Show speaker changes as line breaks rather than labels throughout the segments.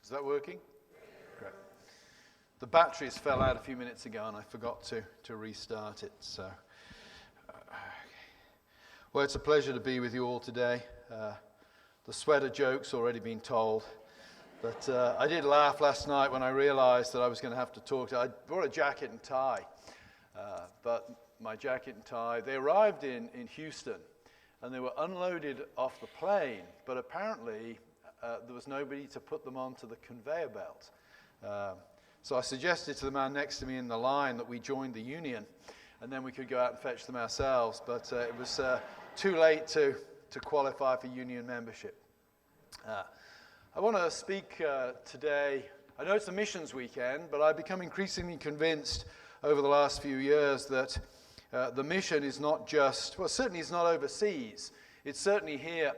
Is that working? Great. The batteries fell out a few minutes ago and I forgot to restart it. So, well, it's a pleasure to be with you all today. The sweater joke's already been told. But I did laugh last night when I realized that I was going to have to talk. I brought a jacket and tie. But my jacket and tie, they arrived in Houston and they were unloaded off the plane. But apparently there was nobody to put them onto the conveyor belt. So I suggested to the man next to me in the line that we joined the union and then we could go out and fetch them ourselves. But it was too late to qualify for union membership. I want to speak today. I know it's a missions weekend, but I've become increasingly convinced over the last few years that the mission is not just, well, certainly it's not overseas. It's certainly here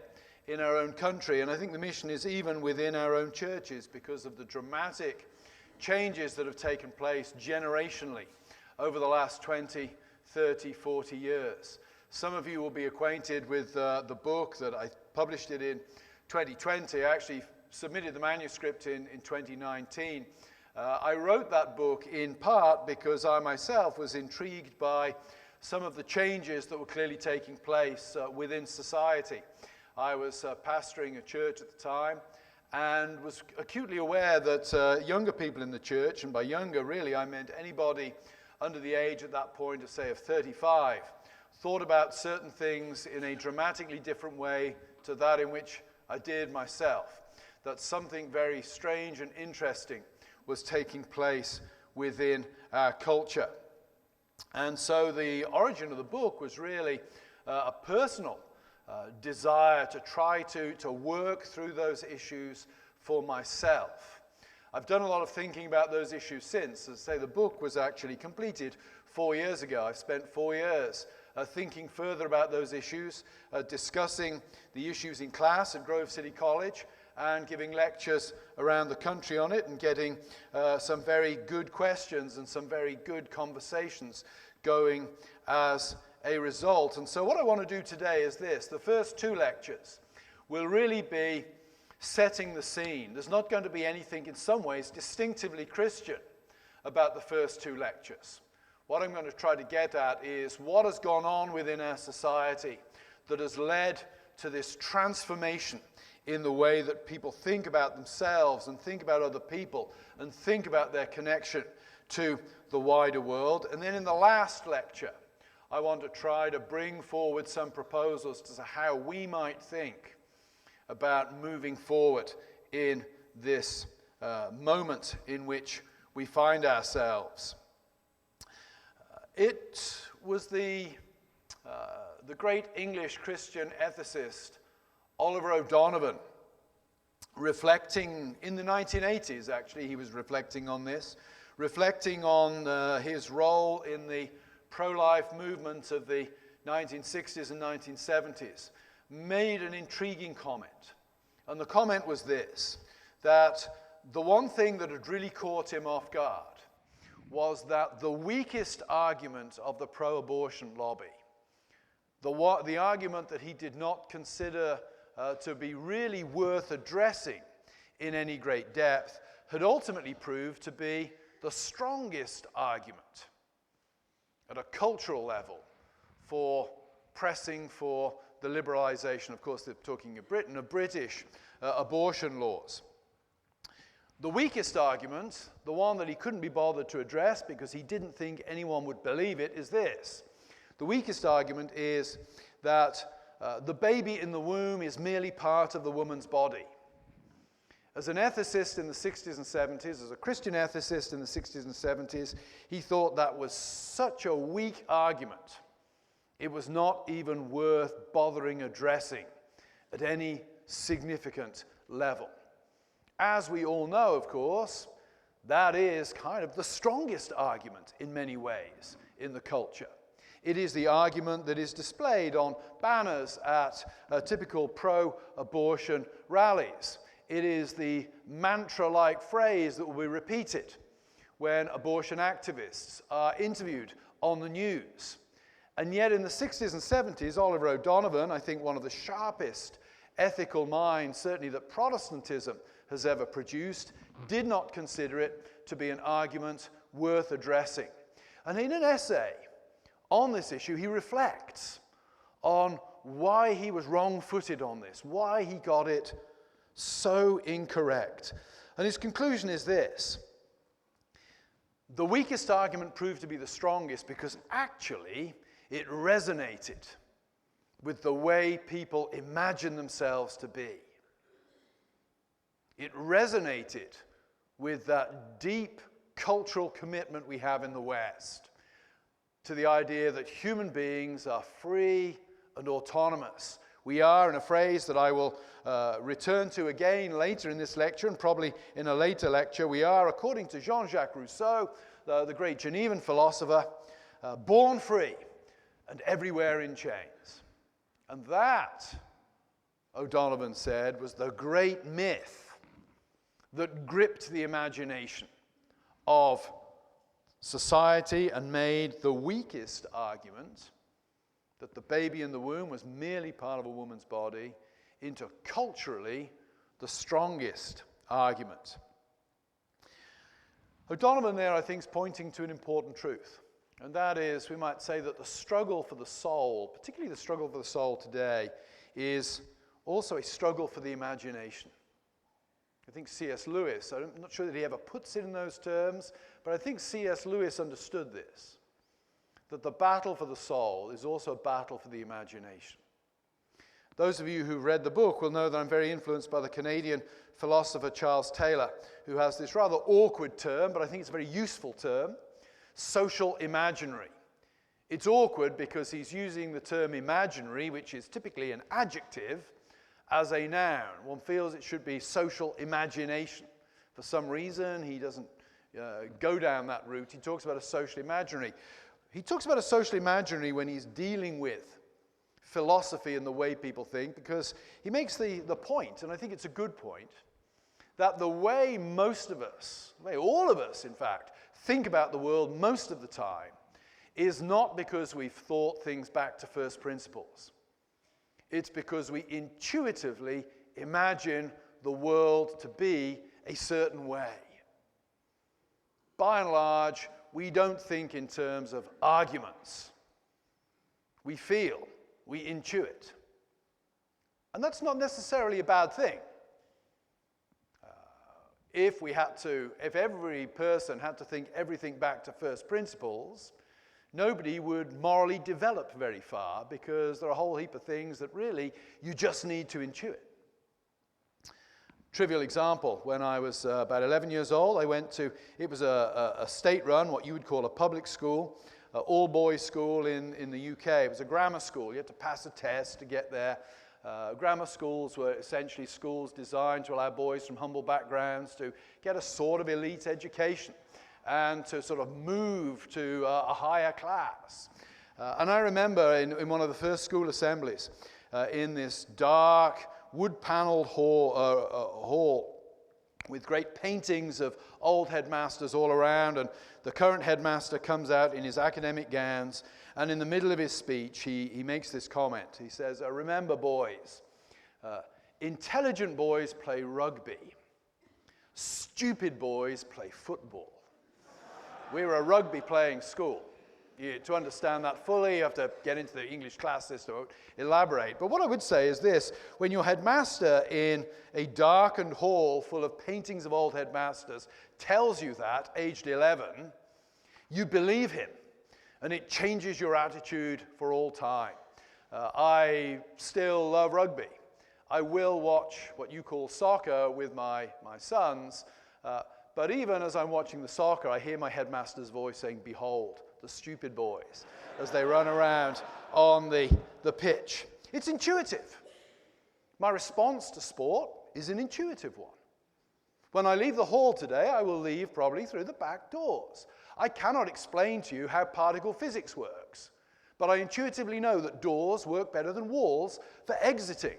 in our own country, and I think the mission is even within our own churches because of the dramatic changes that have taken place generationally over the last 20, 30, 40 years. Some of you will be acquainted with the book that I published it in 2020. I actually submitted the manuscript in 2019. I wrote that book in part because I myself was intrigued by some of the changes that were clearly taking place within society. I was pastoring a church at the time and was acutely aware that younger people in the church, and by younger really I meant anybody under the age at that point of say of 35, thought about certain things in a dramatically different way to that in which I did myself. That something very strange and interesting was taking place within our culture. And so the origin of the book was really a personal desire to try to work through those issues for myself. I've done a lot of thinking about those issues since. As I say, the book was actually completed 4 years ago. I've spent 4 years thinking further about those issues, discussing the issues in class at Grove City College, and giving lectures around the country on it and getting some very good questions and some very good conversations going as a result. And so what I want to do today is this. The first 2 lectures will really be setting the scene. There's not going to be anything in some ways distinctively Christian about the first 2 lectures. What I'm going to try to get at is what has gone on within our society that has led to this transformation in the way that people think about themselves and think about other people and think about their connection to the wider world. And then in the last lecture, I want to try to bring forward some proposals as to how we might think about moving forward in this moment in which we find ourselves. It was the great English Christian ethicist Oliver O'Donovan, reflecting in the 1980s, actually, he was reflecting on this, reflecting on his role in the pro-life movement of the 1960s and 1970s, made an intriguing comment. And the comment was this, that the one thing that had really caught him off guard was that the weakest argument of the pro-abortion lobby, the argument that he did not consider to be really worth addressing in any great depth, had ultimately proved to be the strongest argument at a cultural level for pressing for the liberalization, of course they're talking of Britain, of British abortion laws. The weakest argument, the one that he couldn't be bothered to address because he didn't think anyone would believe it, is this. The weakest argument is that the baby in the womb is merely part of the woman's body. As an ethicist in the 60s and 70s, as a Christian ethicist in the 60s and 70s, he thought that was such a weak argument. It was not even worth bothering addressing at any significant level. As we all know, of course, that is kind of the strongest argument in many ways in the culture. It is the argument that is displayed on banners at typical pro-abortion rallies. It is the mantra-like phrase that will be repeated when abortion activists are interviewed on the news. And yet in the 60s and 70s, Oliver O'Donovan, I think one of the sharpest ethical minds, certainly that Protestantism has ever produced, did not consider it to be an argument worth addressing. And in an essay on this issue, he reflects on why he was wrong-footed on this, why he got it so incorrect. And his conclusion is this: the weakest argument proved to be the strongest because actually it resonated with the way people imagine themselves to be. It resonated with that deep cultural commitment we have in the West to the idea that human beings are free and autonomous. We are, in a phrase that I will return to again later in this lecture, and probably in a later lecture, we are, according to Jean-Jacques Rousseau, the great Genevan philosopher, born free and everywhere in chains. And that, O'Donovan said, was the great myth that gripped the imagination of society and made the weakest argument, that the baby in the womb was merely part of a woman's body, into culturally the strongest argument. O'Donovan there, I think, is pointing to an important truth. And that is, we might say that the struggle for the soul, particularly the struggle for the soul today, is also a struggle for the imagination. I think C.S. Lewis, I'm not sure that he ever puts it in those terms, but I think C.S. Lewis understood this, that the battle for the soul is also a battle for the imagination. Those of you who read the book will know that I'm very influenced by the Canadian philosopher Charles Taylor, who has this rather awkward term, but I think it's a very useful term, social imaginary. It's awkward because he's using the term imaginary, which is typically an adjective, as a noun. One feels it should be social imagination. For some reason, he doesn't go down that route. He talks about a social imaginary. He talks about a social imaginary when he's dealing with philosophy and the way people think, because he makes the point, and I think it's a good point, that the way most of us, the way all of us, in fact, think about the world most of the time is not because we've thought things back to first principles. It's because we intuitively imagine the world to be a certain way. By and large, we don't think in terms of arguments. We feel, we intuit. And that's not necessarily a bad thing. If every person had to think everything back to first principles, nobody would morally develop very far, because there are a whole heap of things that really you just need to intuit. Trivial example, when I was about 11 years old, it was a state-run, what you would call a public school, all-boys school in the UK. It was a grammar school. You had to pass a test to get there. Grammar schools were essentially schools designed to allow boys from humble backgrounds to get a sort of elite education and to sort of move to a higher class. And I remember in one of the first school assemblies, in this dark, wood-paneled hall with great paintings of old headmasters all around, and the current headmaster comes out in his academic gowns, and in the middle of his speech, he makes this comment. He says, remember, boys, intelligent boys play rugby. Stupid boys play football. We're a rugby-playing school. To understand that fully, you have to get into the English class system, elaborate. But what I would say is this: when your headmaster in a darkened hall full of paintings of old headmasters tells you that, aged 11, you believe him, and it changes your attitude for all time. I still love rugby. I will watch what you call soccer with my sons, but even as I'm watching the soccer, I hear my headmaster's voice saying, "Behold, the stupid boys," as they run around on the pitch. It's intuitive. My response to sport is an intuitive one. When I leave the hall today, I will leave probably through the back doors. I cannot explain to you how particle physics works, but I intuitively know that doors work better than walls for exiting.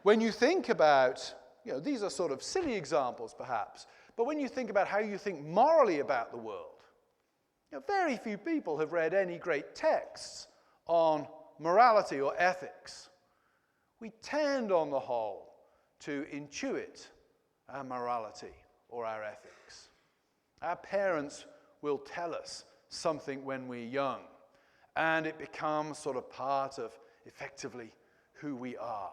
When you think about, these are sort of silly examples perhaps, but when you think about how you think morally about the world, very few people have read any great texts on morality or ethics. We tend, on the whole, to intuit our morality or our ethics. Our parents will tell us something when we're young, and it becomes sort of part of, effectively, who we are.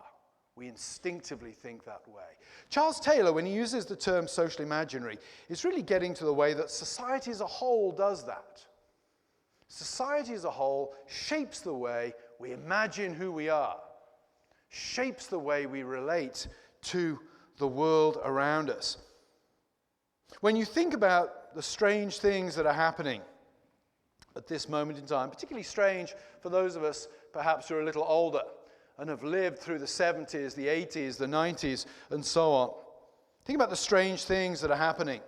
We instinctively think that way. Charles Taylor, when he uses the term social imaginary, is really getting to the way that society as a whole does that. Society as a whole shapes the way we imagine who we are, shapes the way we relate to the world around us. When you think about the strange things that are happening at this moment in time, particularly strange for those of us perhaps who are a little older and have lived through the 70s, the 80s, the 90s, and so on. Think about the strange things that are happening.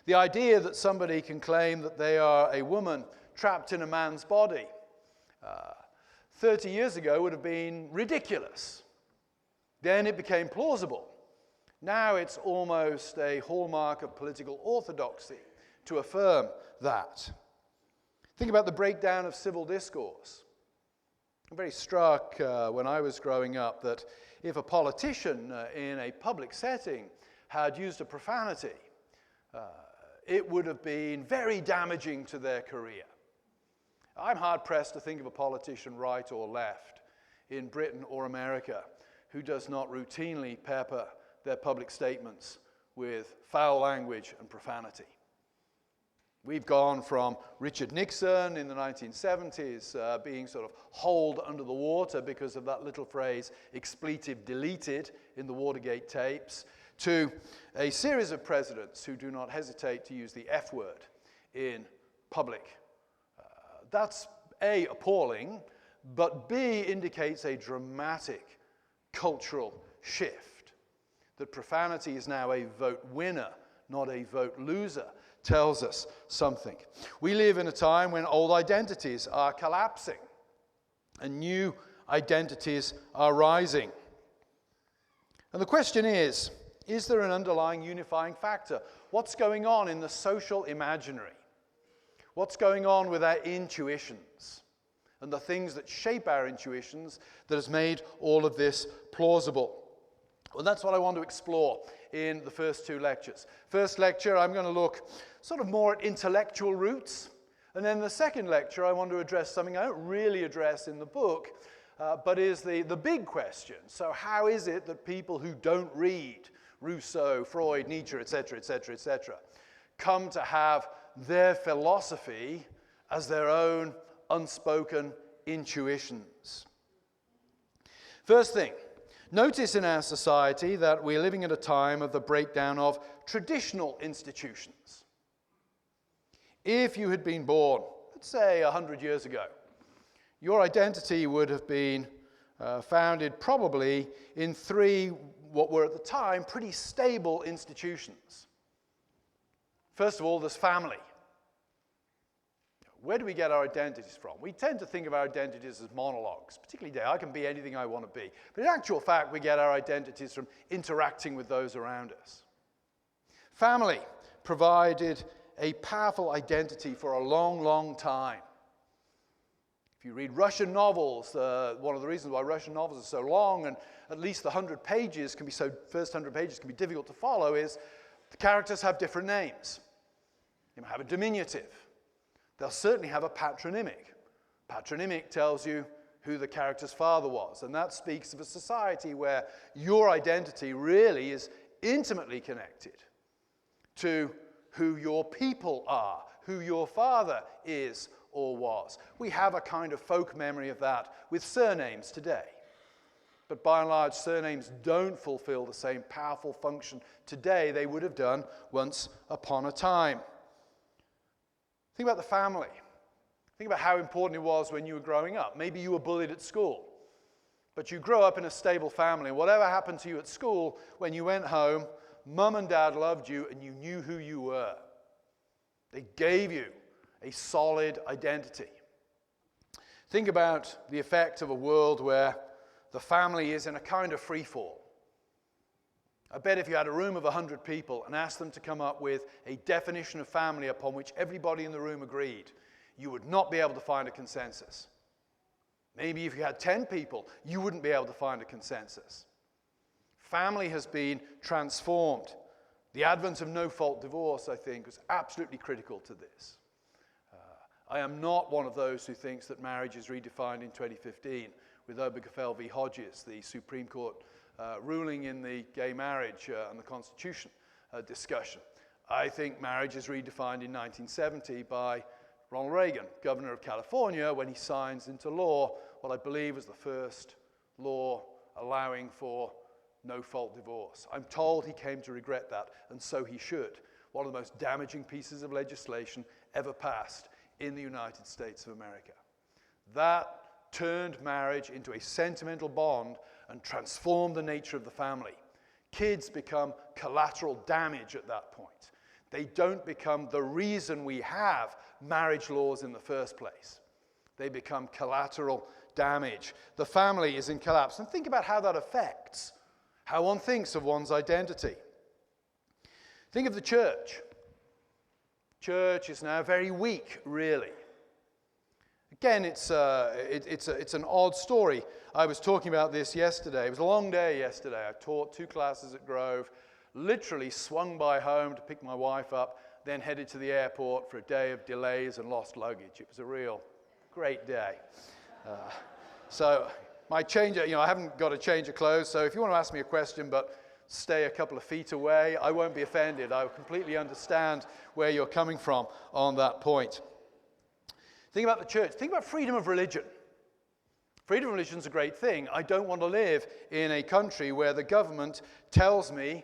The idea that somebody can claim that they are a woman trapped in a man's body 30 years ago would have been ridiculous. Then it became plausible. Now it's almost a hallmark of political orthodoxy to affirm that. Think about the breakdown of civil discourse. I'm very struck when I was growing up that if a politician in a public setting had used a profanity, it would have been very damaging to their career. I'm hard-pressed to think of a politician, right or left, in Britain or America, who does not routinely pepper their public statements with foul language and profanity. We've gone from Richard Nixon in the 1970s being sort of holed under the water because of that little phrase, expletive deleted in the Watergate tapes, to a series of presidents who do not hesitate to use the F word in public. That's A, appalling, but B, indicates a dramatic cultural shift. That profanity is now a vote winner, not a vote loser, tells us something. We live in a time when old identities are collapsing and new identities are rising. And the question is there an underlying unifying factor? What's going on in the social imaginary? What's going on with our intuitions and the things that shape our intuitions that has made all of this plausible? Well, that's what I want to explore in the first two lectures. First lecture, I'm going to look sort of more at intellectual roots. And then the second lecture, I want to address something I don't really address in the book, but is the big question. So how is it that people who don't read Rousseau, Freud, Nietzsche, etc., etc., etc., come to have their philosophy as their own unspoken intuitions? First thing, notice in our society that we're living at a time of the breakdown of traditional institutions. If you had been born, let's say 100 years ago, your identity would have been founded probably in three, what were at the time, pretty stable institutions. First of all, there's family. Where do we get our identities from? We tend to think of our identities as monologues, particularly today. I can be anything I want to be. But in actual fact, we get our identities from interacting with those around us. Family provided a powerful identity for a long, long time. If you read Russian novels, one of the reasons why Russian novels are so long and at least the first 100 pages can be difficult to follow is the characters have different names. They might have a diminutive. They'll certainly have a patronymic. Patronymic tells you who the character's father was, and that speaks of a society where your identity really is intimately connected to who your people are, who your father is or was. We have a kind of folk memory of that with surnames today. But by and large, surnames don't fulfill the same powerful function today they would have done once upon a time. Think about the family. Think about how important it was when you were growing up. Maybe you were bullied at school, but you grew up in a stable family. Whatever happened to you at school, when you went home, mum and dad loved you and you knew who you were. They gave you a solid identity. Think about the effect of a world where the family is in a kind of free fall. I bet if you had a room of 100 people and asked them to come up with a definition of family upon which everybody in the room agreed, you would not be able to find a consensus. Maybe if you had 10 people, you wouldn't be able to find a consensus. family has been transformed. The advent of no-fault divorce, I think, was absolutely critical to this. I am not one of those who thinks that marriage is redefined in 2015 with Obergefell v. Hodges, the Supreme Court ruling in the gay marriage and the Constitution discussion. I think marriage is redefined in 1970 by Ronald Reagan, governor of California, when he signs into law what I believe was the first law allowing for no-fault divorce. I'm told he came to regret that, and so he should. One of the most damaging pieces of legislation ever passed in the United States of America. That turned marriage into a sentimental bond and transformed the nature of the family. Kids become collateral damage at that point. They don't become the reason we have marriage laws in the first place. They become collateral damage. The family is in collapse. And think about how that affects how one thinks of one's identity. Think of the church. Church is now very weak, really. Again, it's an odd story. I was talking about this yesterday. It was a long day yesterday. I taught 2 classes at Grove, literally swung by home to pick my wife up, then headed to the airport for a day of delays and lost luggage. It was a real great day. So my change, I haven't got a change of clothes, so if you want to ask me a question, but stay a couple of feet away, I won't be offended. I completely understand where you're coming from on that point. Think about the church. Think about freedom of religion. Freedom of religion is a great thing. I don't want to live in a country where the government tells me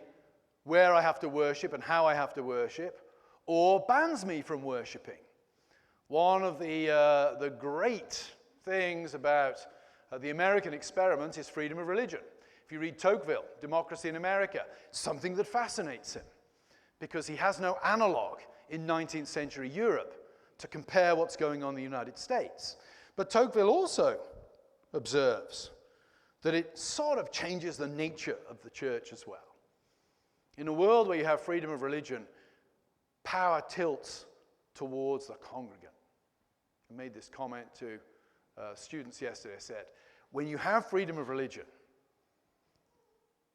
where I have to worship and how I have to worship, or bans me from worshiping. One of the great things about the American experiment is freedom of religion. If you read Tocqueville, Democracy in America, it's something that fascinates him because he has no analog in 19th century Europe to compare what's going on in the United States. But Tocqueville also observes that it sort of changes the nature of the church as well. In a world where you have freedom of religion, power tilts towards the congregant. I made this comment to students yesterday. I said, when you have freedom of religion,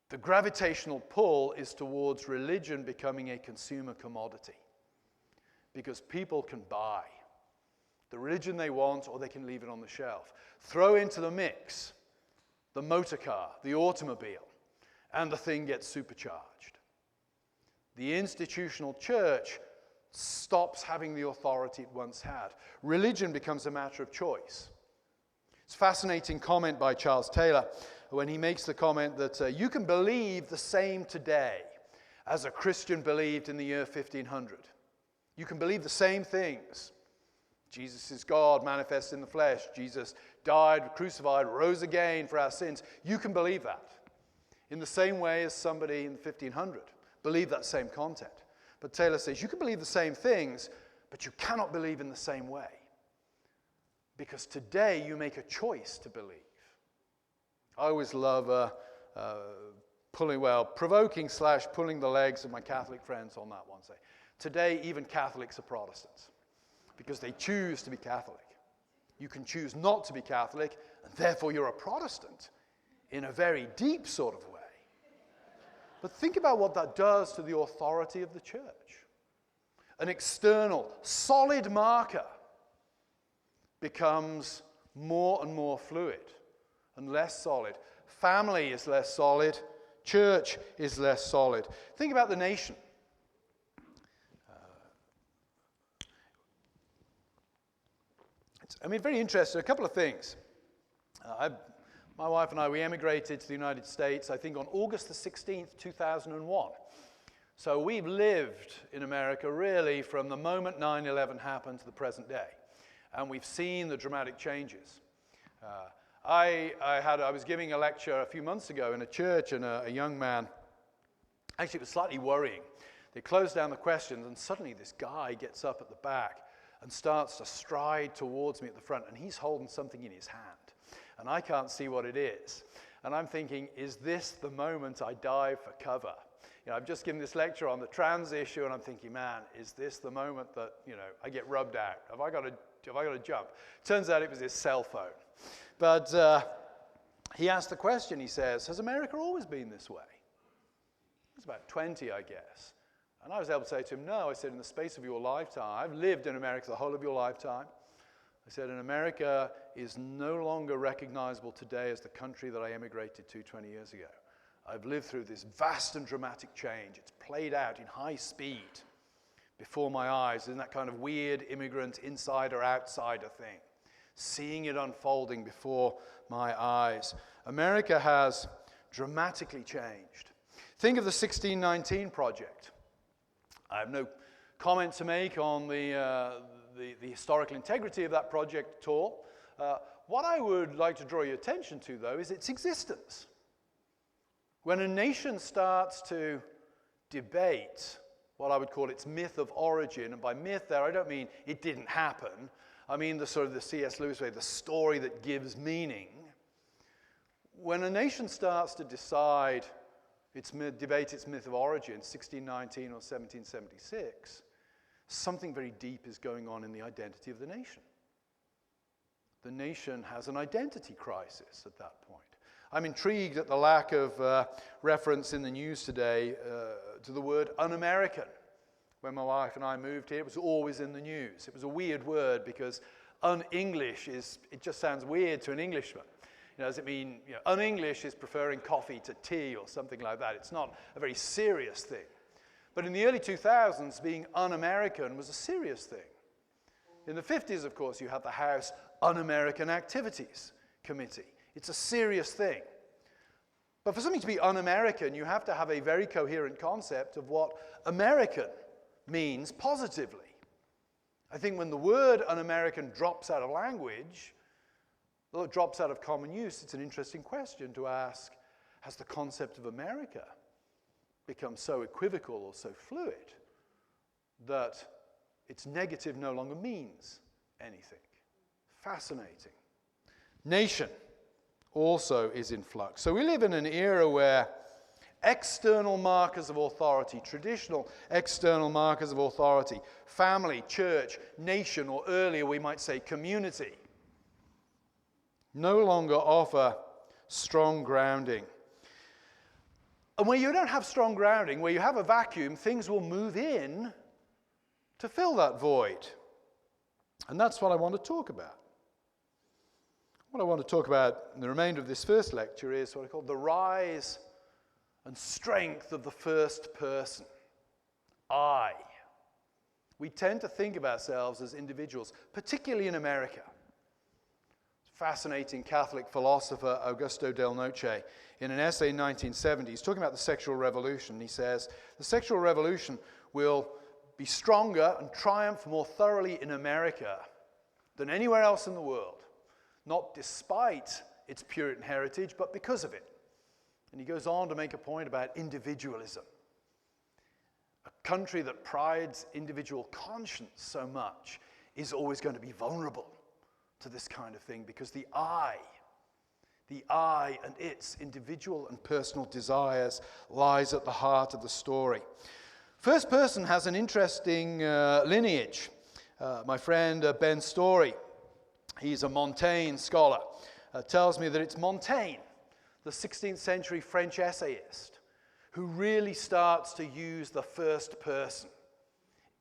the gravitational pull is towards religion becoming a consumer commodity. Because people can buy the religion they want, or they can leave it on the shelf. Throw into the mix the motor car, the automobile, and the thing gets supercharged. The institutional church stops having the authority it once had. Religion becomes a matter of choice. It's a fascinating comment by Charles Taylor when he makes the comment that you can believe the same today as a Christian believed in the year 1500. You can believe the same things. Jesus is God manifest in the flesh. Jesus died, crucified, rose again for our sins. You can believe that in the same way as somebody in 1500 believed that same content. But Taylor says you can believe the same things, but you cannot believe in the same way. Because today you make a choice to believe. I always love provoking / pulling the legs of my Catholic friends on that one. Say, today even Catholics are Protestants because they choose to be Catholic. You can choose not to be Catholic, and therefore you're a Protestant in a very deep sort of way. But think about what that does to the authority of the church. An external, solid marker becomes more and more fluid and less solid. Family is less solid. Church is less solid. Think about the nation. Very interesting. A couple of things. My wife and I, we emigrated to the United States, I think, on August the 16th, 2001. So we've lived in America really from the moment 9/11 happened to the present day. And we've seen the dramatic changes. I was giving a lecture a few months ago in a church, and a young man, actually it was slightly worrying. They closed down the questions, and suddenly this guy gets up at the back and starts to stride towards me at the front, and he's holding something in his hand. And I can't see what it is. And I'm thinking, is this the moment I dive for cover? I've just given this lecture on the trans issue, and I'm thinking, man, is this the moment that, I get rubbed out? Have I got to jump? Turns out it was his cell phone. But he asked the question, he says, has America always been this way? was about 20, I guess. And I was able to say to him, no, I said, in the space of your lifetime, I've lived in America the whole of your lifetime. I said, and America is no longer recognizable today as the country that I emigrated to 20 years ago. I've lived through this vast and dramatic change. It's played out in high speed before my eyes in that kind of weird immigrant insider-outsider thing, seeing it unfolding before my eyes. America has dramatically changed. Think of the 1619 Project. I have no comment to make on the historical integrity of that project at all. What I would like to draw your attention to, though, is its existence. When a nation starts to debate what I would call its myth of origin, and by myth there I don't mean it didn't happen, I mean the sort of the C.S. Lewis way, the story that gives meaning. When a nation starts to decide debate its myth of origin, 1619 or 1776, something very deep is going on in the identity of the nation. The nation has an identity crisis at that point. I'm intrigued at the lack of reference in the news today to the word un-American. When my wife and I moved here, it was always in the news. It was a weird word because un-English it just sounds weird to an Englishman. Does it mean, un-English is preferring coffee to tea or something like that? It's not a very serious thing. But in the early 2000s, being un-American was a serious thing. In the 50s, of course, you had the House Un-American Activities Committee. It's a serious thing. But for something to be un-American, you have to have a very coherent concept of what American means positively. I think when the word un-American drops out of language, well, it drops out of common use, it's an interesting question to ask, has the concept of America become so equivocal or so fluid that its negative no longer means anything? Fascinating. Nation also is in flux. So we live in an era where external markers of authority, traditional external markers of authority, family, church, nation, or earlier we might say community, no longer offer strong grounding. And where you don't have strong grounding, where you have a vacuum, things will move in to fill that void. And that's what I want to talk about. What I want to talk about in the remainder of this first lecture is what I call the rise and strength of the first person. I. We tend to think of ourselves as individuals, particularly in America. Fascinating Catholic philosopher Augusto del Noce, in an essay in 1970, he's talking about the sexual revolution. He says, the sexual revolution will be stronger and triumph more thoroughly in America than anywhere else in the world, not despite its Puritan heritage, but because of it. And he goes on to make a point about individualism. A country that prides individual conscience so much is always going to be vulnerable to this kind of thing, because the I and its individual and personal desires lies at the heart of the story. First person has an interesting lineage. My friend Ben Story, he's a Montaigne scholar, tells me that it's Montaigne, the 16th century French essayist, who really starts to use the first person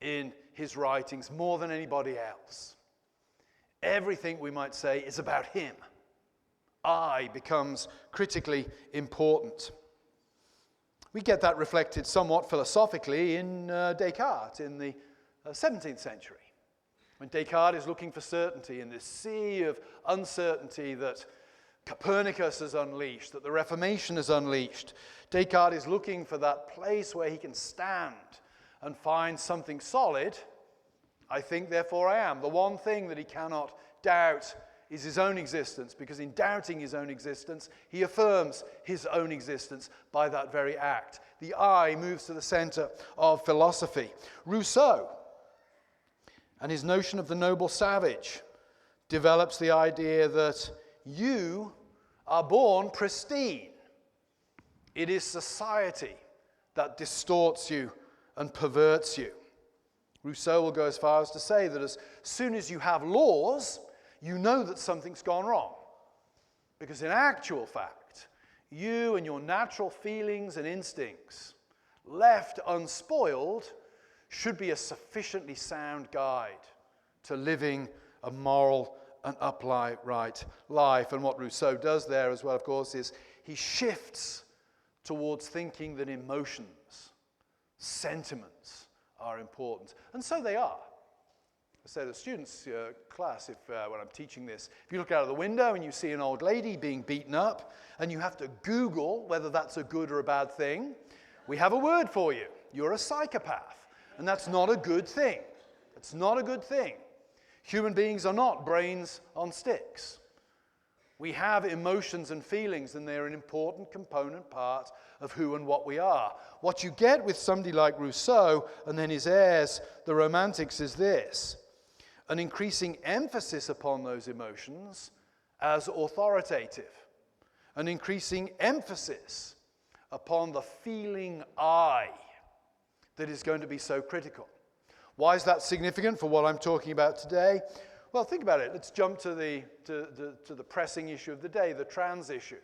in his writings more than anybody else. Everything, we might say, is about him. I becomes critically important. We get that reflected somewhat philosophically in Descartes in the 17th century, when Descartes is looking for certainty in this sea of uncertainty that Copernicus has unleashed, that the Reformation has unleashed. Descartes is looking for that place where he can stand and find something solid. I think, therefore I am. The one thing that he cannot doubt is his own existence, because in doubting his own existence, he affirms his own existence by that very act. The I moves to the center of philosophy. Rousseau and his notion of the noble savage develops the idea that you are born pristine. It is society that distorts you and perverts you. Rousseau will go as far as to say that as soon as you have laws, you know that something's gone wrong. Because in actual fact, you and your natural feelings and instincts left unspoiled, should be a sufficiently sound guide to living a moral and upright life. And what Rousseau does there as well, of course, is he shifts towards thinking that emotions, sentiments are important. And so they are. I say to the students' class, when I'm teaching this, if you look out of the window and you see an old lady being beaten up, and you have to Google whether that's a good or a bad thing, we have a word for you. You're a psychopath. And that's not a good thing. It's not a good thing. Human beings are not brains on sticks. We have emotions and feelings, and they're an important component part of who and what we are. What you get with somebody like Rousseau and then his heirs, the Romantics, is this: an increasing emphasis upon those emotions as authoritative, an increasing emphasis upon the feeling I that is going to be so critical. Why is that significant for what I'm talking about today? Well, think about it. Let's jump to the pressing issue of the day, the trans issue.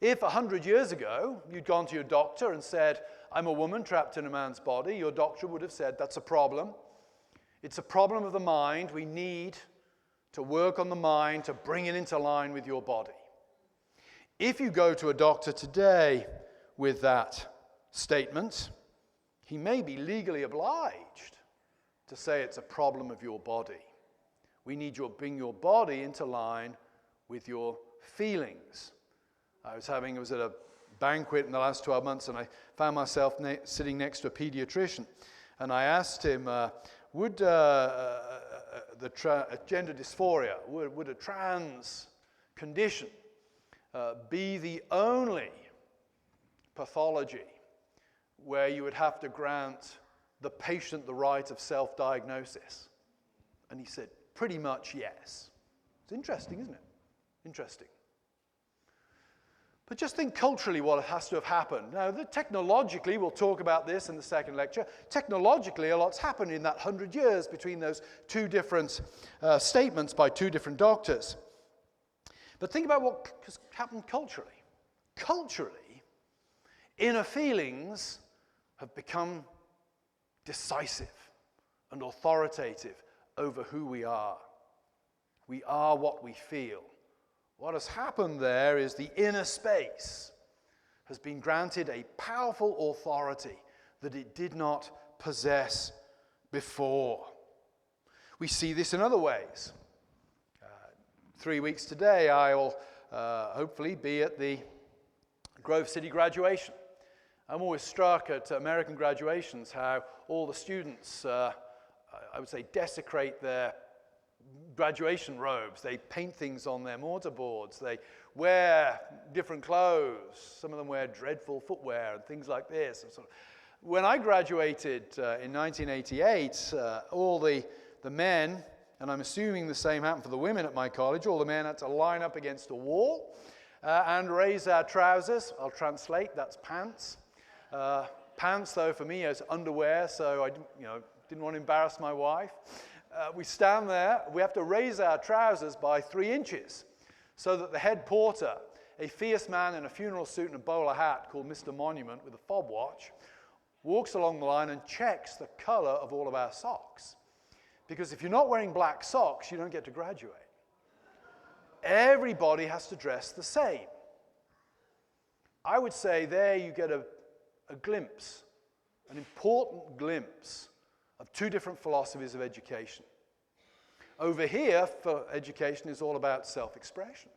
If 100 years ago you'd gone to your doctor and said, I'm a woman trapped in a man's body, your doctor would have said, that's a problem. It's a problem of the mind. We need to work on the mind to bring it into line with your body. If you go to a doctor today with that statement, he may be legally obliged to say it's a problem of your body. We need to bring your body into line with your feelings. I was at a banquet in the last 12 months, and I found myself sitting next to a pediatrician. And I asked him, would gender dysphoria, would a trans condition be the only pathology where you would have to grant the patient the right of self-diagnosis? And he said, pretty much yes. It's interesting, isn't it? Interesting. But just think culturally what has to have happened. Now, technologically, we'll talk about this in the second lecture, technologically a lot's happened in that 100 years between those two different statements by two different doctors. But think about what has happened culturally. Culturally, inner feelings have become decisive and authoritative over who we are. We are what we feel. What has happened there is the inner space has been granted a powerful authority that it did not possess before. We see this in other ways. 3 weeks today, I will hopefully be at the Grove City graduation. I'm always struck at American graduations how all the students, I would say, desecrate their graduation robes. They paint things on their mortarboards. They wear different clothes. Some of them wear dreadful footwear and things like this. When I graduated in 1988, all the men, and I'm assuming the same happened for the women at my college, all the men had to line up against a wall and raise our trousers. I'll translate, that's pants. Pants, though, for me is underwear, so I didn't want to embarrass my wife. We stand there, we have to raise our trousers by 3 inches so that the head porter, a fierce man in a funeral suit and a bowler hat called Mr. Monument with a fob watch, walks along the line and checks the color of all of our socks. Because if you're not wearing black socks, you don't get to graduate. Everybody has to dress the same. I would say there you get a glimpse, an important glimpse of two different philosophies of education. Over here, for education is all about self-expression,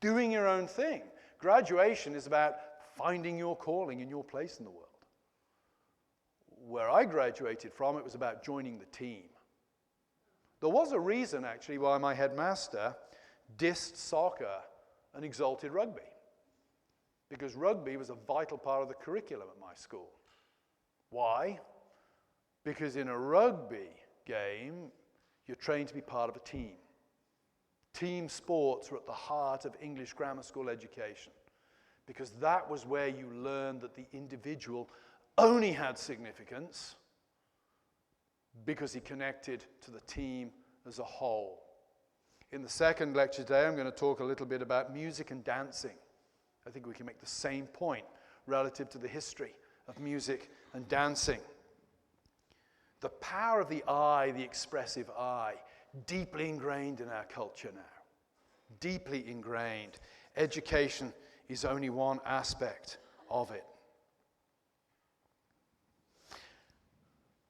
doing your own thing. Graduation is about finding your calling and your place in the world. Where I graduated from, it was about joining the team. There was a reason, actually, why my headmaster dissed soccer and exalted rugby. Because rugby was a vital part of the curriculum at my school. Why? Because in a rugby game, you're trained to be part of a team. Team sports were at the heart of English grammar school education. Because that was where you learned that the individual only had significance because he connected to the team as a whole. In the second lecture today, I'm going to talk a little bit about music and dancing. I think we can make the same point relative to the history of music and dancing. The power of the eye, the expressive eye, deeply ingrained in our culture now. Deeply ingrained. Education is only one aspect of it.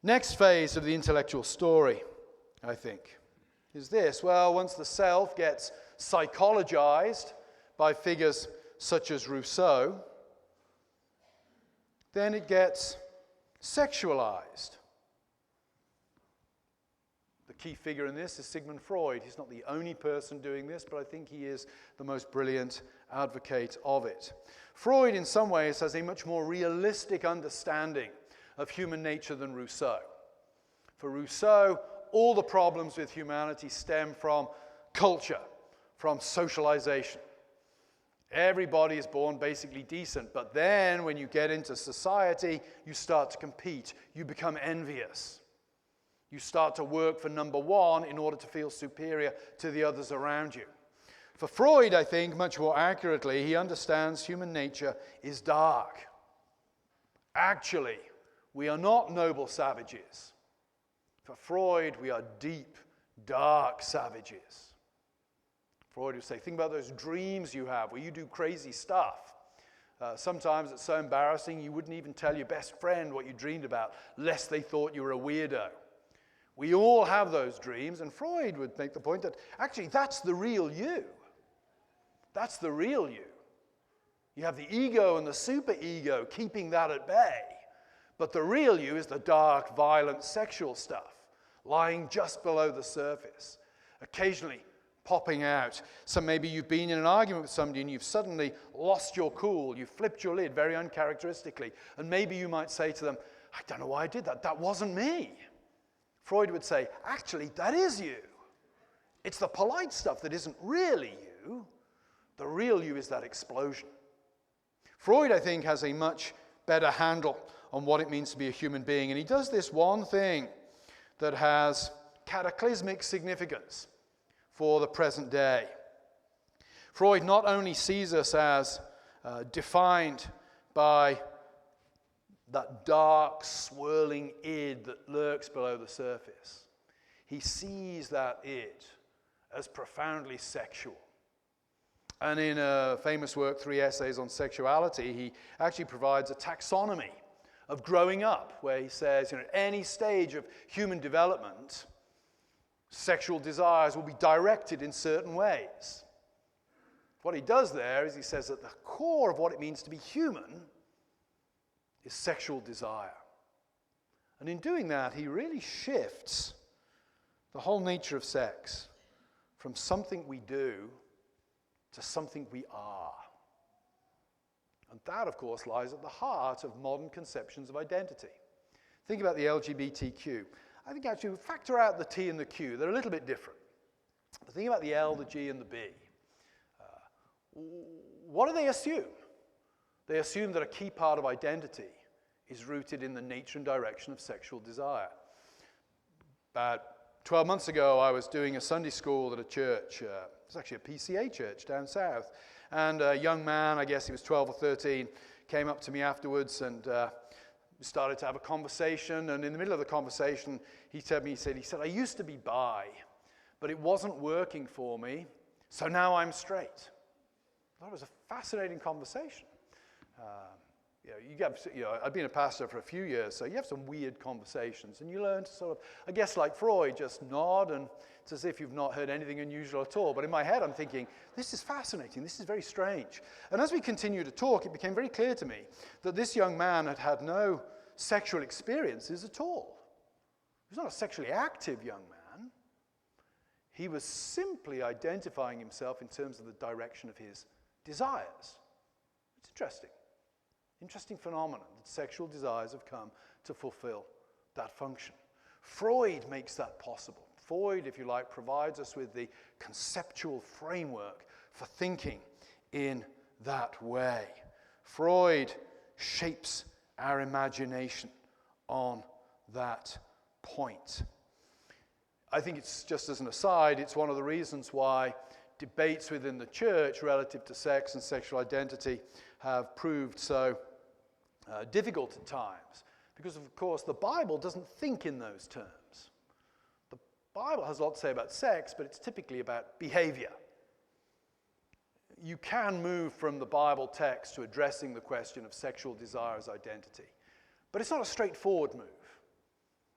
Next phase of the intellectual story, I think, is this. Well, once the self gets psychologized by figures such as Rousseau, then it gets sexualized. The key figure in this is Sigmund Freud. He's not the only person doing this, but I think he is the most brilliant advocate of it. Freud, in some ways, has a much more realistic understanding of human nature than Rousseau. For Rousseau, all the problems with humanity stem from culture, from socialization. Everybody is born basically decent, but then when you get into society, you start to compete. You become envious. You start to work for number one in order to feel superior to the others around you. For Freud, I think, much more accurately, he understands human nature is dark. Actually, we are not noble savages. For Freud, we are deep, dark savages. Freud would say, think about those dreams you have where you do crazy stuff. Sometimes it's so embarrassing you wouldn't even tell your best friend what you dreamed about, lest they thought you were a weirdo. We all have those dreams, and Freud would make the point that actually that's the real you. That's the real you. You have the ego and the superego keeping that at bay. But the real you is the dark, violent, sexual stuff, lying just below the surface, occasionally popping out. So maybe you've been in an argument with somebody and you've suddenly lost your cool, you've flipped your lid very uncharacteristically, and maybe you might say to them, I don't know why I did that, that wasn't me. Freud would say, actually, that is you. It's the polite stuff that isn't really you. The real you is that explosion. Freud, I think, has a much better handle on what it means to be a human being. And he does this one thing that has cataclysmic significance for the present day. Freud not only sees us as defined by that dark, swirling id that lurks below the surface. He sees that id as profoundly sexual. And in a famous work, 3 Essays on Sexuality, he actually provides a taxonomy of growing up, where he says, at any stage of human development, sexual desires will be directed in certain ways. What he does there is he says that the core of what it means to be human is sexual desire. And in doing that, he really shifts the whole nature of sex from something we do to something we are. And that, of course, lies at the heart of modern conceptions of identity. Think about the LGBTQ. I think actually, factor out the T and the Q. They're a little bit different. But think about the L, the G, and the B. What do they assume? They assume that a key part of identity is rooted in the nature and direction of sexual desire. About 12 months ago, I was doing a Sunday school at a church. It was actually a PCA church down south. And a young man, I guess he was 12 or 13, came up to me afterwards and we started to have a conversation. And in the middle of the conversation, he said, I used to be bi, but it wasn't working for me, so now I'm straight. That was a fascinating conversation. I've been a pastor for a few years, so you have some weird conversations, and you learn to sort of, I guess like Freud, just nod, and it's as if you've not heard anything unusual at all. But in my head, I'm thinking, this is fascinating, this is very strange. And as we continued to talk, it became very clear to me that this young man had had no sexual experiences at all. He was not a sexually active young man. He was simply identifying himself in terms of the direction of his desires. It's interesting. Interesting phenomenon that sexual desires have come to fulfill that function. Freud makes that possible. Freud, if you like, provides us with the conceptual framework for thinking in that way. Freud shapes our imagination on that point. I think it's just as an aside, it's one of the reasons why debates within the church relative to sex and sexual identity have proved so difficult at times, because of course the Bible doesn't think in those terms. The Bible has a lot to say about sex, but it's typically about behavior. You can move from the Bible text to addressing the question of sexual desire as identity, but it's not a straightforward move.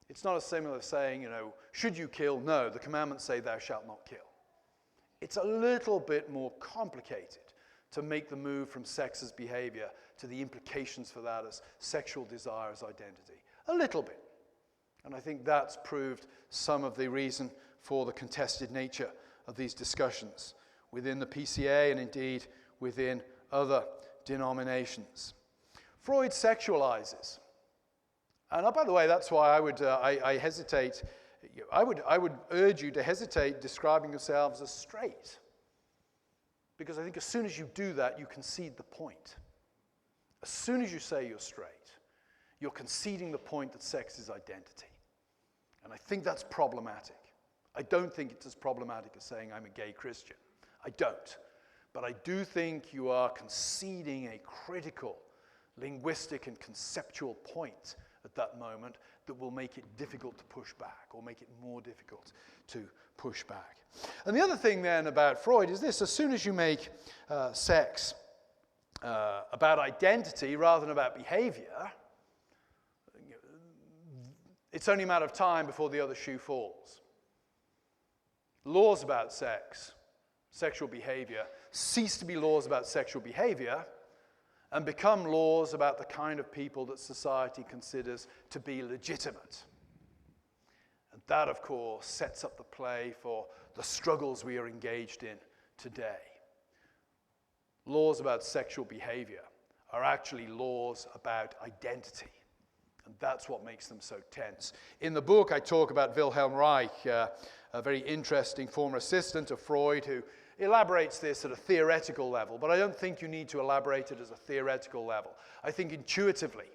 It's not as similar as saying, should you kill? No, the commandments say thou shalt not kill. It's a little bit more complicated to make the move from sex as behavior to the implications for that as sexual desire as identity. A little bit. And I think that's proved some of the reason for the contested nature of these discussions within the PCA and indeed within other denominations. Freud sexualizes. And by the way, that's why I hesitate. I would urge you to hesitate describing yourselves as straight. Because I think as soon as you do that, you concede the point. As soon as you say you're straight, you're conceding the point that sex is identity. And I think that's problematic. I don't think it's as problematic as saying I'm a gay Christian. I don't. But I do think you are conceding a critical linguistic and conceptual point at that moment that will make it difficult to push back, or make it more difficult to push back. And the other thing then about Freud is this: as soon as you make sex about identity rather than about behavior, it's only a matter of time before the other shoe falls. Laws about sex, sexual behavior, cease to be laws about sexual behavior and become laws about the kind of people that society considers to be legitimate. And that, of course, sets up the play for the struggles we are engaged in today. Laws about sexual behavior are actually laws about identity. And that's what makes them so tense. In the book, I talk about Wilhelm Reich, a very interesting former assistant of Freud, who elaborates this at a theoretical level, but I don't think you need to elaborate it as a theoretical level. I think intuitively,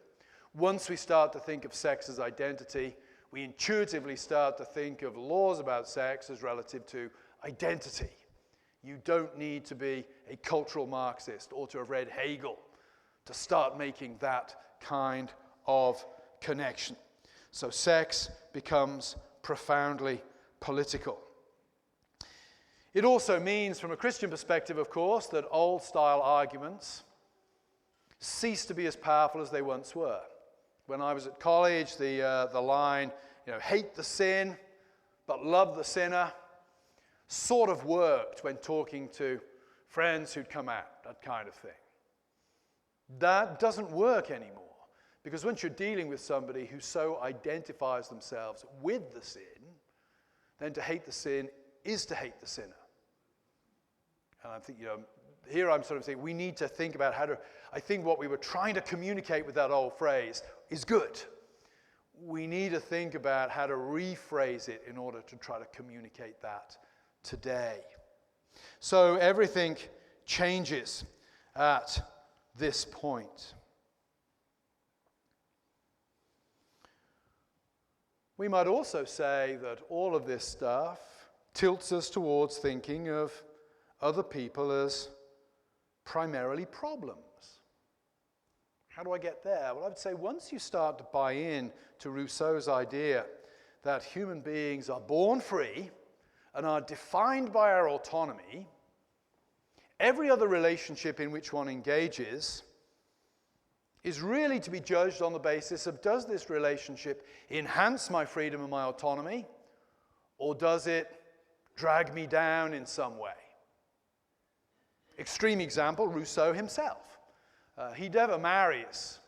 once we start to think of sex as identity, we intuitively start to think of laws about sex as relative to identity. You don't need to be a cultural Marxist or to have read Hegel to start making that kind of connection. So sex becomes profoundly political. It also means, from a Christian perspective, of course, that old-style arguments cease to be as powerful as they once were. When I was at college, the line, hate the sin, but love the sinner, sort of worked when talking to friends who'd come out, that kind of thing. That doesn't work anymore, because once you're dealing with somebody who so identifies themselves with the sin, then to hate the sin is to hate the sinner. And I think, here I'm sort of saying we need to think about how to, I think what we were trying to communicate with that old phrase is good. We need to think about how to rephrase it in order to try to communicate that today. So everything changes at this point. We might also say that all of this stuff tilts us towards thinking of other people as primarily problems. How do I get there? Well, I would say once you start to buy in to Rousseau's idea that human beings are born free and are defined by our autonomy, every other relationship in which one engages is really to be judged on the basis of, does this relationship enhance my freedom and my autonomy, or does it drag me down in some way? Extreme example, Rousseau himself. He never marries,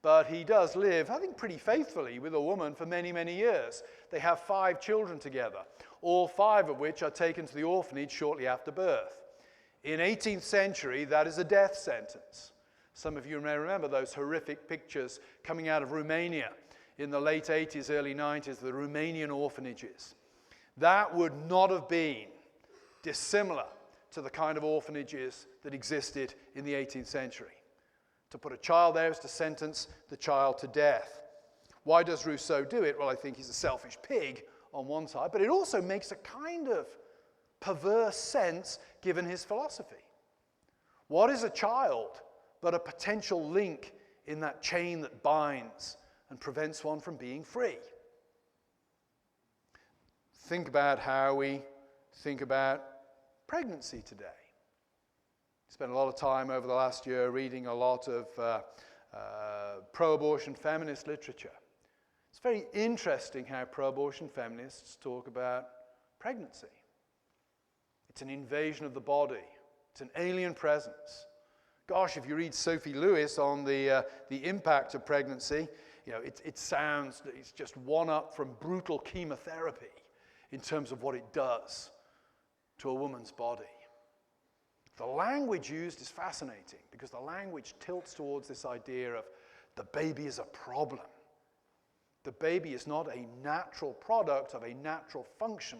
but he does live, I think, pretty faithfully with a woman for many, many years. They have 5 children together, all 5 of which are taken to the orphanage shortly after birth. In 18th century, that is a death sentence. Some of you may remember those horrific pictures coming out of Romania in the late 80s, early 90s, the Romanian orphanages. That would not have been dissimilar to the kind of orphanages that existed in the 18th century. To put a child there is to sentence the child to death. Why does Rousseau do it? Well, I think he's a selfish pig on one side, but it also makes a kind of perverse sense given his philosophy. What is a child but a potential link in that chain that binds and prevents one from being free. Think about how we think about pregnancy today. Spent a lot of time over the last year reading a lot of pro-abortion feminist literature. It's very interesting how pro-abortion feminists talk about pregnancy. It's an invasion of the body. It's an alien presence. Gosh, if you read Sophie Lewis on the impact of pregnancy, it sounds that it's just one up from brutal chemotherapy in terms of what it does to a woman's body. The language used is fascinating because the language tilts towards this idea of the baby is a problem. The baby is not a natural product of a natural function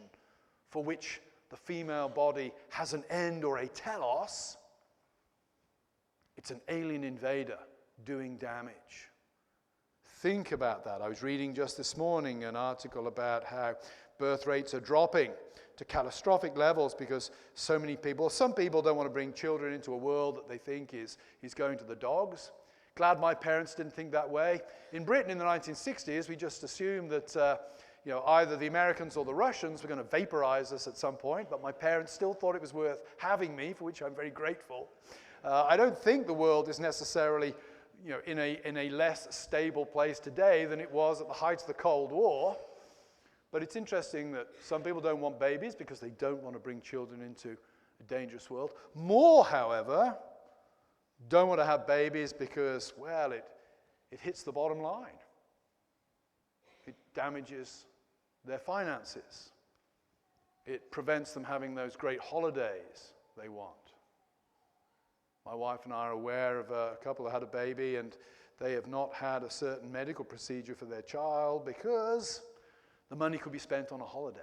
for which the female body has an end or a telos. It's an alien invader doing damage. Think about that. I was reading just this morning an article about how birth rates are dropping to catastrophic levels because some people don't want to bring children into a world that they think is going to the dogs. Glad my parents didn't think that way. In Britain in the 1960s, we just assumed that either the Americans or the Russians were going to vaporize us at some point, but my parents still thought it was worth having me, for which I'm very grateful. I don't think the world is necessarily in a less stable place today than it was at the height of the Cold War. But it's interesting that some people don't want babies because they don't want to bring children into a dangerous world. More, however, don't want to have babies because, well, it hits the bottom line. It damages their finances. It prevents them having those great holidays they want. My wife and I are aware of a couple that had a baby and they have not had a certain medical procedure for their child because the money could be spent on a holiday.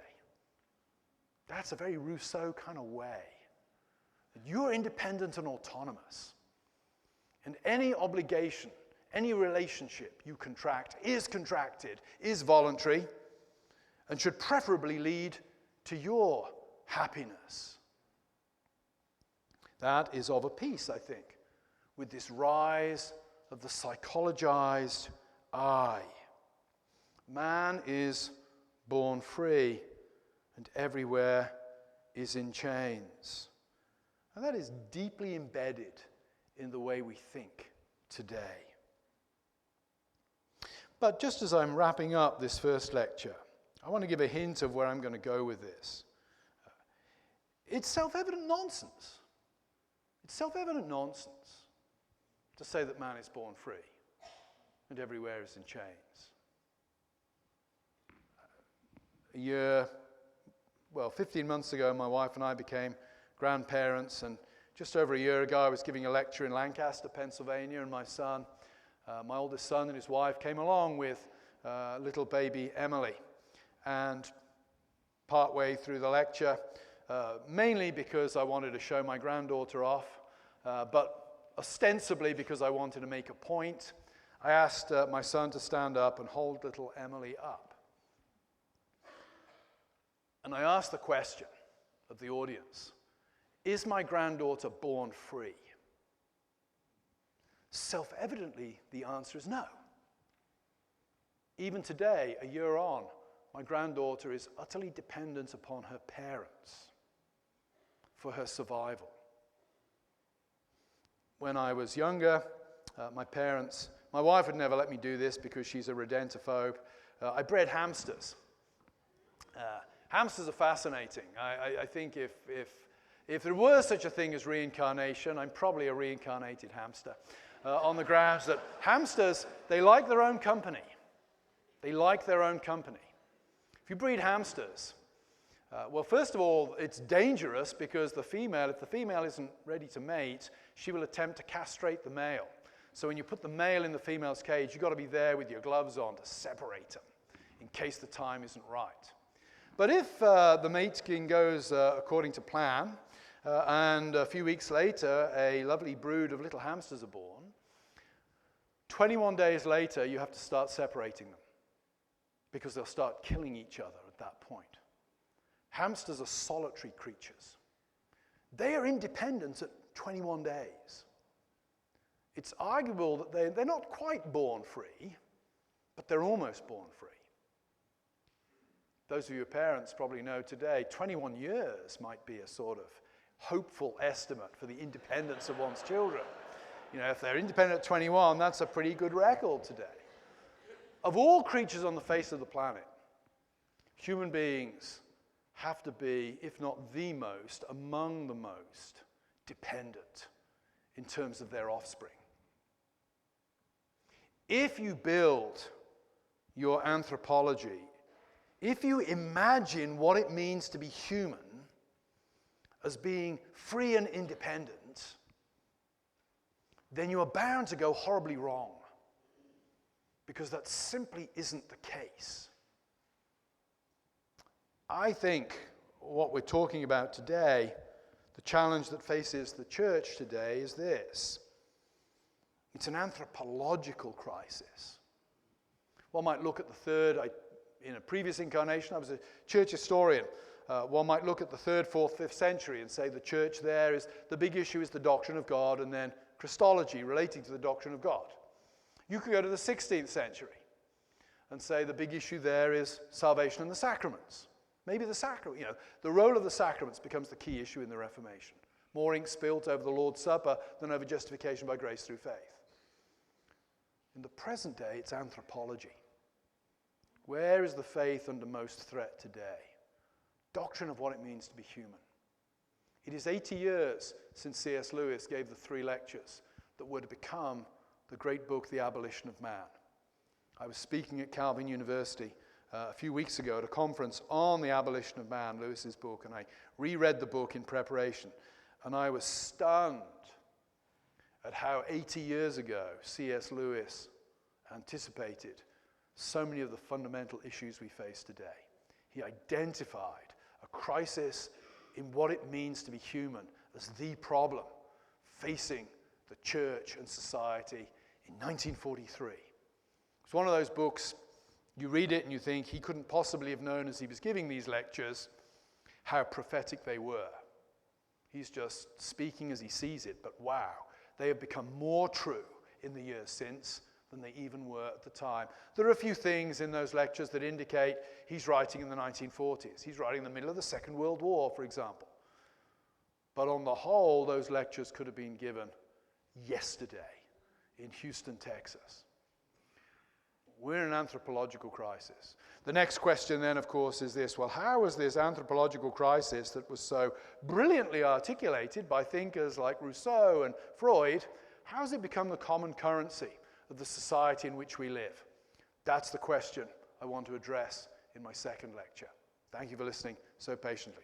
That's a very Rousseau kind of way. You're independent and autonomous. And any obligation, any relationship you contract, is voluntary, and should preferably lead to your happiness. That is of a piece, I think, with this rise of the psychologized I. Man is born free, and everywhere is in chains. And that is deeply embedded in the way we think today. But just as I'm wrapping up this first lecture, I want to give a hint of where I'm going to go with this. It's self-evident nonsense. It's self-evident nonsense to say that man is born free and everywhere is in chains. 15 months ago, my wife and I became grandparents, and just over a year ago, I was giving a lecture in Lancaster, Pennsylvania, and my oldest son and his wife came along with little baby Emily. And partway through the lecture, mainly because I wanted to show my granddaughter off, but ostensibly because I wanted to make a point, I asked my son to stand up and hold little Emily up. And I asked the question of the audience, is my granddaughter born free? Self-evidently, the answer is no. Even today, a year on, my granddaughter is utterly dependent upon her parents for her survival. When I was younger, my wife would never let me do this because she's a redentophobe. I bred hamsters. Hamsters are fascinating. I think if there were such a thing as reincarnation, I'm probably a reincarnated hamster. On the grounds that hamsters, they like their own company. They like their own company. If you breed hamsters, well, first of all, it's dangerous because if the female isn't ready to mate, she will attempt to castrate the male. So when you put the male in the female's cage, you've got to be there with your gloves on to separate them in case the time isn't right. But if the mating goes according to plan, and a few weeks later, a lovely brood of little hamsters are born, 21 days later, you have to start separating them because they'll start killing each other at that point. Hamsters are solitary creatures. They are independent at 21 days. it's arguable that they're not quite born free, but they're almost born free. Those of you who are parents probably know today, 21 years might be a sort of hopeful estimate for the independence of one's children. You know, if they're independent at 21, that's a pretty good record today. Of all creatures on the face of the planet, human beings have to be, if not the most, among the most dependent in terms of their offspring. If you build your anthropology, if you imagine what it means to be human as being free and independent, then you are bound to go horribly wrong, because that simply isn't the case. I think what we're talking about today, the challenge that faces the church today, is this. It's an anthropological crisis. One might look at the third, in a previous incarnation, I was a church historian. One might look at the 3rd, 4th, 5th century and say the church there is, the big issue is the doctrine of God, and then Christology relating to the doctrine of God. You could go to the 16th century and say the big issue there is salvation and the sacraments. Maybe the sacrament, the role of the sacraments becomes the key issue in the Reformation. More ink spilt over the Lord's Supper than over justification by grace through faith. In the present day, it's anthropology. Where is the faith under most threat today? Doctrine of what it means to be human. It is 80 years since C.S. Lewis gave the 3 lectures that were to become the great book, The Abolition of Man. I was speaking at Calvin University a few weeks ago at a conference on The Abolition of Man, Lewis's book, and I reread the book in preparation, and I was stunned at how 80 years ago C.S. Lewis anticipated so many of the fundamental issues we face today. He identified a crisis in what it means to be human as the problem facing the church and society in 1943. It's one of those books, you read it and you think he couldn't possibly have known as he was giving these lectures how prophetic they were. He's just speaking as he sees it, but wow, they have become more true in the years since than they even were at the time. There are a few things in those lectures that indicate he's writing in the 1940s. He's writing in the middle of the Second World War, for example. But on the whole, those lectures could have been given yesterday in Houston, Texas. We're in an anthropological crisis. The next question then, of course, is this. Well, how was this anthropological crisis that was so brilliantly articulated by thinkers like Rousseau and Freud, how has it become the common currency of the society in which we live? That's the question I want to address in my second lecture. Thank you for listening so patiently.